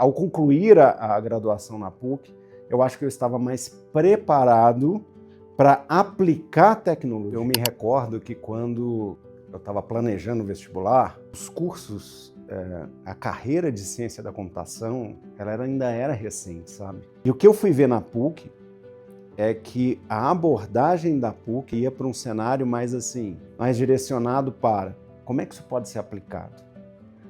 Ao concluir a graduação na PUC, eu acho que eu estava mais preparado para aplicar tecnologia. Eu me recordo que quando eu estava planejando o vestibular, os cursos, a carreira de ciência da computação, ela ainda era recente, sabe? E o que eu fui ver na PUC é que a abordagem da PUC ia para um cenário mais assim, mais direcionado para como é que isso pode ser aplicado?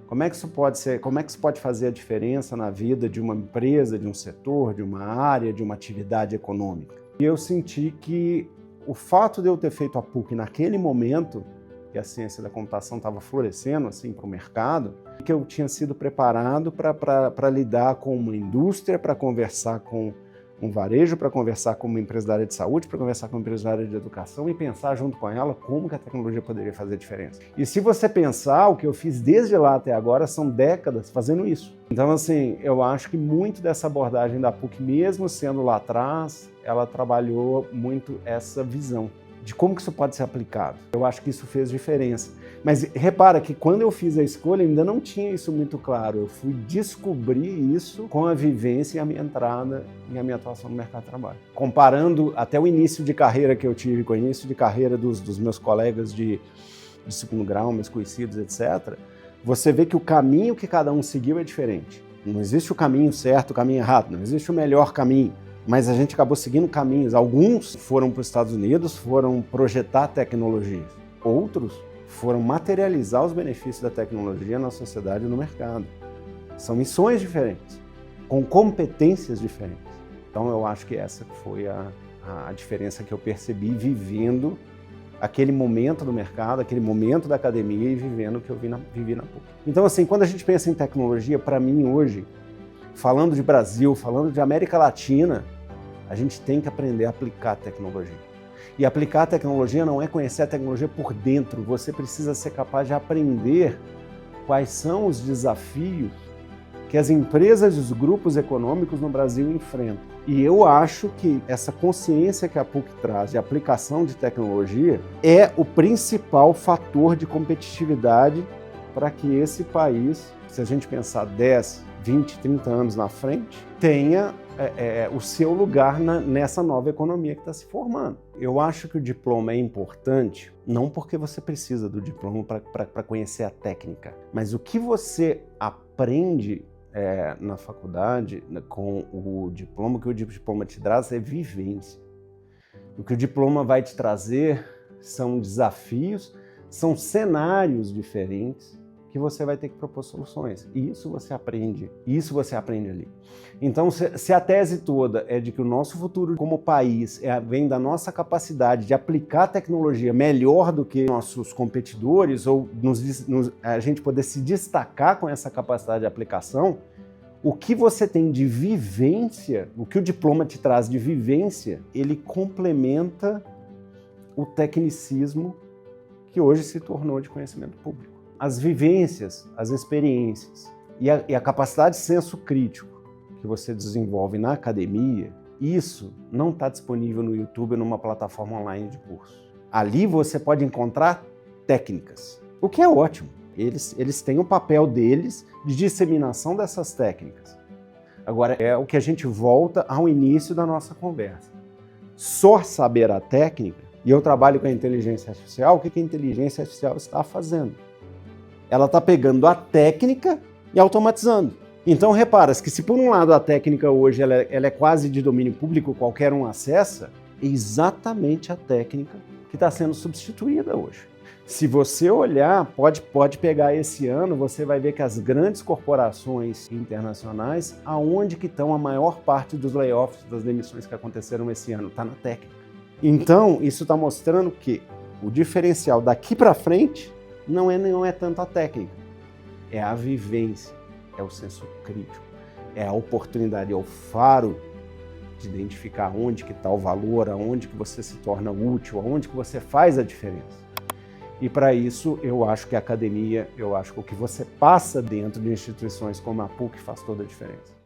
Como é que isso pode fazer a diferença na vida de uma empresa, de um setor, de uma área, de uma atividade econômica? E eu senti que o fato de eu ter feito a PUC naquele momento, que a ciência da computação estava florescendo assim, para o mercado, que eu tinha sido preparado para lidar com uma indústria, para conversar com um varejo, para conversar com uma empresa da área de saúde, para conversar com uma empresa da área de educação e pensar junto com ela como que a tecnologia poderia fazer diferença. E se você pensar, o que eu fiz desde lá até agora são décadas fazendo isso. Então, assim, eu acho que muito dessa abordagem da PUC, mesmo sendo lá atrás, ela trabalhou muito essa visão de como que isso pode ser aplicado. Eu acho que isso fez diferença. Mas repara que quando eu fiz a escolha, ainda não tinha isso muito claro. Eu fui descobrir isso com a vivência e a minha entrada e a minha atuação no mercado de trabalho. Comparando até o início de carreira que eu tive com o início de carreira dos meus colegas de segundo grau, meus conhecidos, etc., você vê que o caminho que cada um seguiu é diferente. Não existe o caminho certo, o caminho errado, não existe o melhor caminho. Mas a gente acabou seguindo caminhos. Alguns foram para os Estados Unidos, foram projetar tecnologias. Outros foram materializar os benefícios da tecnologia na sociedade e no mercado. São missões diferentes, com competências diferentes. Então eu acho que essa foi a diferença que eu percebi vivendo aquele momento do mercado, aquele momento da academia e vivendo o que eu vivi na PUC. Então assim, quando a gente pensa em tecnologia, para mim hoje, falando de Brasil, falando de América Latina, a gente tem que aprender a aplicar a tecnologia. E aplicar a tecnologia não é conhecer a tecnologia por dentro, você precisa ser capaz de aprender quais são os desafios que as empresas e os grupos econômicos no Brasil enfrentam. E eu acho que essa consciência que a PUC traz de aplicação de tecnologia é o principal fator de competitividade para que esse país, se a gente pensar 10, 20, 30 anos na frente, tenha o seu lugar nessa nova economia que está se formando. Eu acho que o diploma é importante, não porque você precisa do diploma para conhecer a técnica, mas o que você aprende na faculdade com o diploma, o que o diploma te traz é vivência. O que o diploma vai te trazer são desafios, são cenários diferentes, que você vai ter que propor soluções. E isso você aprende ali. Então, se a tese toda é de que o nosso futuro como país vem da nossa capacidade de aplicar tecnologia melhor do que nossos competidores, ou a gente poder se destacar com essa capacidade de aplicação, o que você tem de vivência, o que o diploma te traz de vivência, ele complementa o tecnicismo que hoje se tornou de conhecimento público. As vivências, as experiências e a capacidade de senso crítico que você desenvolve na academia, isso não está disponível no YouTube ou numa plataforma online de curso. Ali você pode encontrar técnicas, o que é ótimo. Eles têm o papel deles de disseminação dessas técnicas. Agora, é o que a gente volta ao início da nossa conversa. Só saber a técnica, e eu trabalho com a inteligência artificial, o que a inteligência artificial está fazendo? Ela está pegando a técnica e automatizando. Então repara que se por um lado a técnica hoje ela é quase de domínio público, qualquer um acessa, é exatamente a técnica que está sendo substituída hoje. Se você olhar, pode pegar esse ano, você vai ver que as grandes corporações internacionais, aonde que estão a maior parte dos layoffs, das demissões que aconteceram esse ano, está na técnica. Então isso está mostrando que o diferencial daqui para frente não é tanto a técnica, é a vivência, é o senso crítico, é a oportunidade, é o faro de identificar onde que está o valor, aonde que você se torna útil, aonde que você faz a diferença. E para isso, eu acho que a academia, eu acho que o que você passa dentro de instituições como a PUC faz toda a diferença.